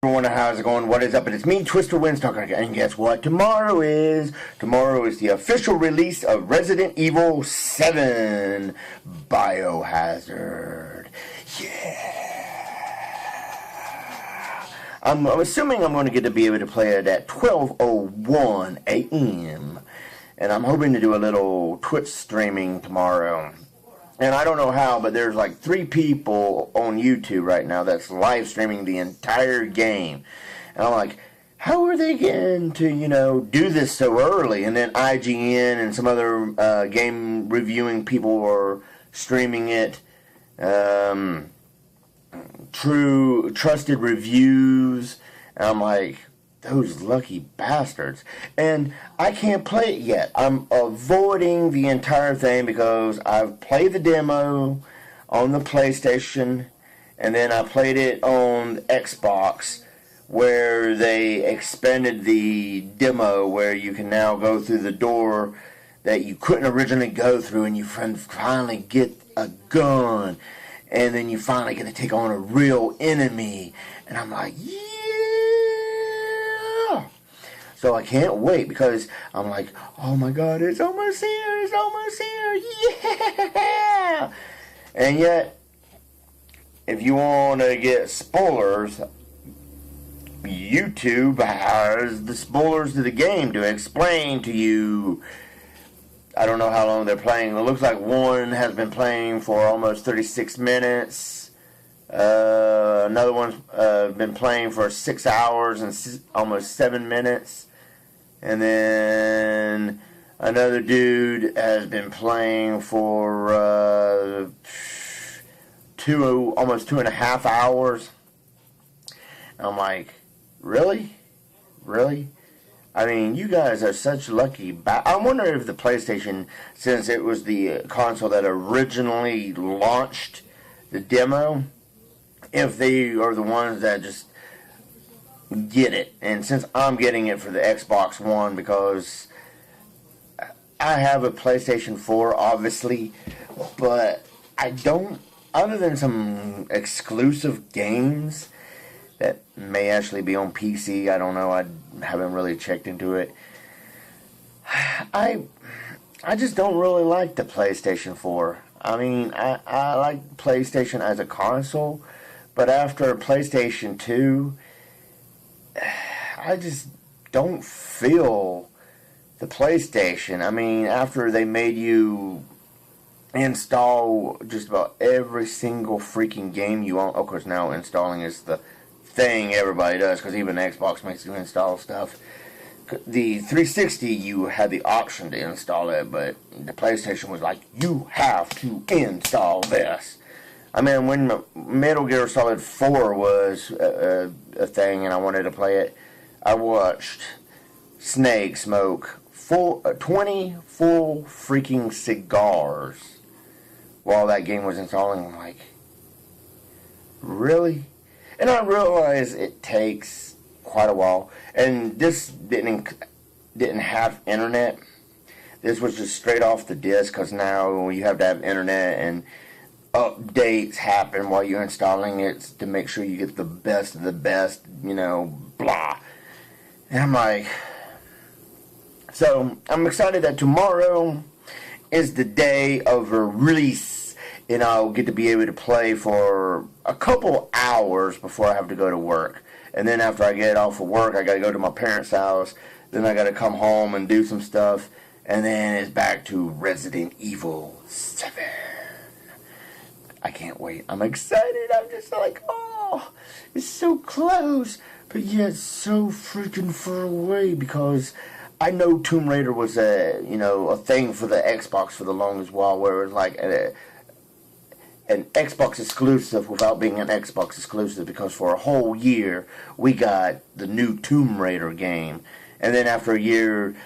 Everyone, how's it going? What is up? And it's me, Twister Wins, talking again. And guess what? Tomorrow is the official release of Resident Evil 7 Biohazard. Yeah. I'm assuming I'm going to be able to play it at 12:01 a.m. And I'm hoping to do a little Twitch streaming tomorrow. And I don't know how, but there's like 3 people on YouTube right now that's live streaming the entire game. And I'm like, how are they getting to, do this so early? And then IGN and some other game reviewing people are streaming it. Trusted reviews. And I'm like, those lucky bastards. And I can't play it yet. I'm avoiding the entire thing because I've played the demo on the PlayStation, and then I played it on Xbox, where they expanded the demo where you can now go through the door that you couldn't originally go through, and you finally get a gun, and then you finally get to take on a real enemy. And I'm like, yeah! So I can't wait because I'm like, oh my god, it's almost here, yeah! And yet, if you want to get spoilers, YouTube has the spoilers to the game to explain to you. I don't know how long they're playing. It looks like one has been playing for almost 36 minutes. Another one's been playing for 6 hours and almost 7 minutes. And then another dude has been playing for almost 2.5 hours. And I'm like, really? Really? I mean, you guys are such lucky. I wonder if the PlayStation, since it was the console that originally launched the demo, if they are the ones that just get it. And since I'm getting it for the Xbox One, because I have a PlayStation 4, obviously, but I don't, other than some exclusive games that may actually be on PC, I don't know, I haven't really checked into it. I just don't really like the PlayStation 4. I mean, I like PlayStation as a console, but after PlayStation 2, I just don't feel the PlayStation. I mean, after they made you install just about every single freaking game you own. Of course, now installing is the thing everybody does, because even Xbox makes you install stuff. The 360, you had the option to install it, but the PlayStation was like, you have to install this. I mean, when Metal Gear Solid 4 was a thing and I wanted to play it, I watched Snake smoke 20 full freaking cigars while that game was installing. I'm like, really? And I realize it takes quite a while. And this didn't have internet. This was just straight off the disc, because now you have to have internet, and updates happen while you're installing it to make sure you get the best of the best, blah. And I'm like, so I'm excited that tomorrow is the day of release, and I'll get to be able to play for a couple hours before I have to go to work. And then after I get off of work, I got to go to my parents' house, then I got to come home and do some stuff, and then it's back to Resident Evil 7. I can't wait. I'm excited. I'm just like, oh, it's so close, but yet so freaking far away, because I know Tomb Raider was a thing for the Xbox for the longest while, where it was like an Xbox exclusive without being an Xbox exclusive, because for a whole year we got the new Tomb Raider game, and then after a year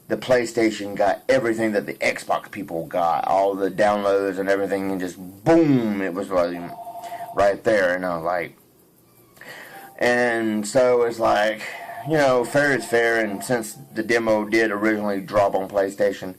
the PlayStation got everything that the Xbox people got, all the downloads and everything, and just boom, it was like right there. And I was like, and so it's like, fair is fair. And since the demo did originally drop on PlayStation,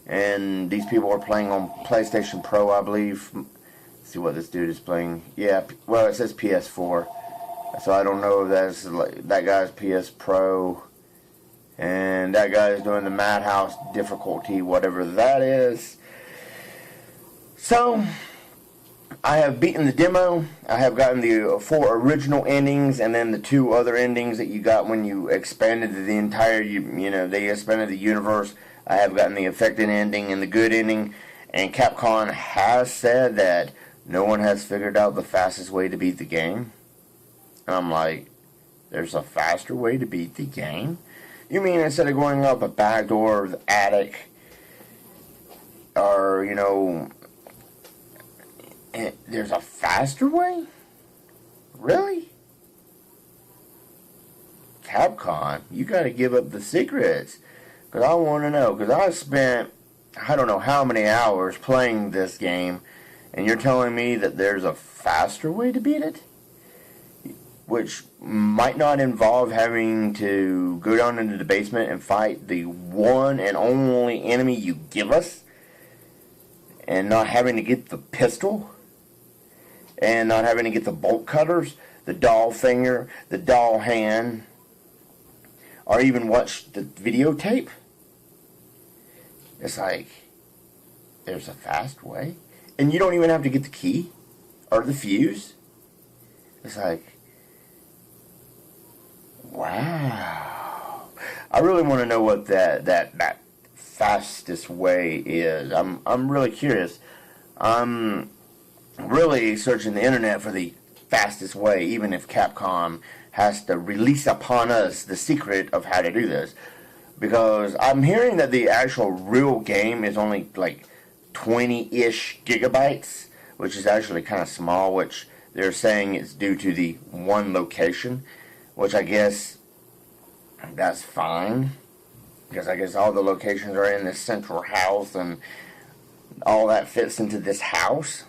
and these people are playing on PlayStation Pro, I believe. Let's see what this dude is playing. Yeah, well, it says PS4. So I don't know if that's like that guy's PS Pro, and that guy is doing the Madhouse difficulty, whatever that is. So I have beaten the demo. I have gotten the 4 original endings, and then the 2 other endings that you got when you expanded the entire, they expanded the universe. I have gotten the affected ending and the good ending, and Capcom has said that no one has figured out the fastest way to beat the game. And I'm like, there's a faster way to beat the game? You mean instead of going up a back door or the attic, or, there's a faster way? Really? Capcom, you gotta give up the secrets. Because I want to know. Because I spent, I don't know how many hours playing this game, and you're telling me that there's a faster way to beat it? Which might not involve having to go down into the basement and fight the one and only enemy you give us, and not having to get the pistol, and not having to get the bolt cutters, the doll finger, the doll hand, or even watch the videotape. It's like, there's a fast way, and you don't even have to get the key or the fuse. It's like, wow. I really want to know what that fastest way is. I'm really curious. I'm really searching the internet for the fastest way, even if Capcom has to release upon us the secret of how to do this. Because I'm hearing that the actual real game is only like 20-ish gigabytes, which is actually kind of small, which they're saying it's due to the one location, which I guess that's fine, because I guess all the locations are in this central house, and all that fits into this house,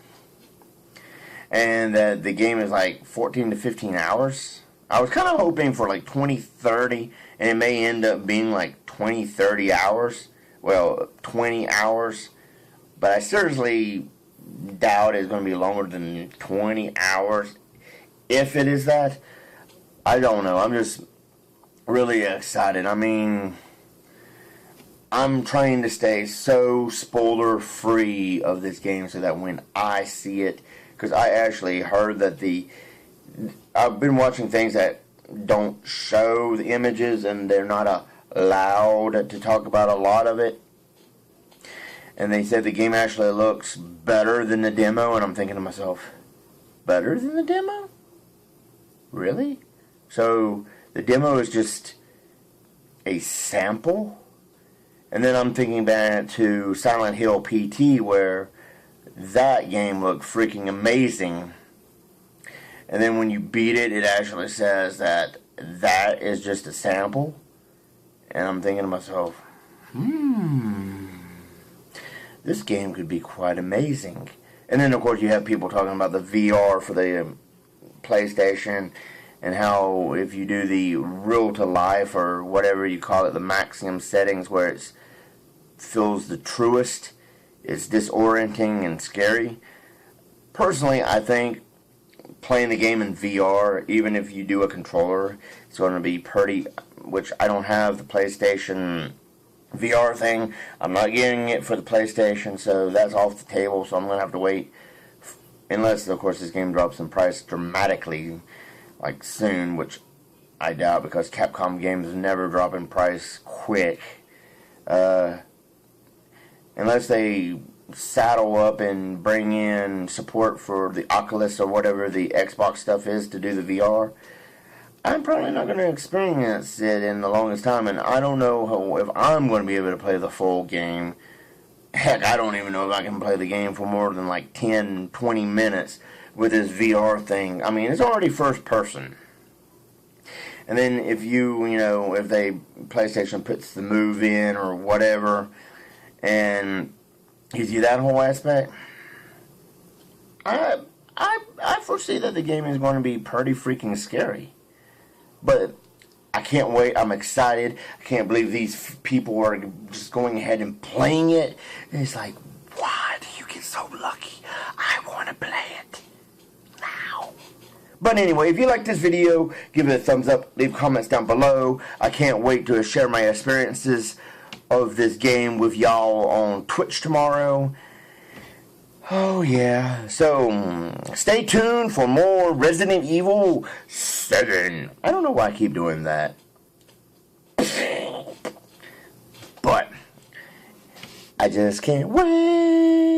and that the game is like 14 to 15 hours. I was kind of hoping for like 20, 30, and it may end up being like 20, 30 hours. Well, 20 hours. But I seriously doubt it's going to be longer than 20 hours. If it is that, I don't know. I'm just really excited. I mean, I'm trying to stay so spoiler free of this game so that when I see it, because I actually heard that I've been watching things that don't show the images, and they're not allowed to talk about a lot of it. And they said the game actually looks better than the demo, and I'm thinking to myself, better than the demo? Really? So the demo is just a sample? And then I'm thinking back to Silent Hill PT, where that game looked freaking amazing. And then when you beat it, it actually says that is just a sample. And I'm thinking to myself, this game could be quite amazing. And then, of course, you have people talking about the VR for the PlayStation, and how if you do the real-to-life, or whatever you call it, the maximum settings where it feels the truest, it's disorienting and scary. Personally, I think playing the game in VR, even if you do a controller, it's going to be pretty, which I don't have the PlayStation VR thing. I'm not getting it for the PlayStation, so that's off the table, so I'm going to have to wait, unless, of course, this game drops in price dramatically, like soon, which I doubt, because Capcom games never drop in price quick, unless they saddle up and bring in support for the Oculus or whatever the Xbox stuff is to do the VR. I'm probably not going to experience it in the longest time, and I don't know if I'm going to be able to play the full game. Heck, I don't even know if I can play the game for more than like 10, 20 minutes with this VR thing. I mean, it's already first person. And then if if PlayStation puts the Move in or whatever, and gives you that whole aspect, I foresee that the game is going to be pretty freaking scary. But I can't wait. I'm excited. I can't believe these people are just going ahead and playing it. And it's like, why do you get so lucky? I want to play it now. But anyway, if you like this video, give it a thumbs up, leave comments down below. I can't wait to share my experiences of this game with y'all on Twitch tomorrow. Oh yeah, so stay tuned for more Resident Evil 7. I don't know why I keep doing that. But I just can't wait.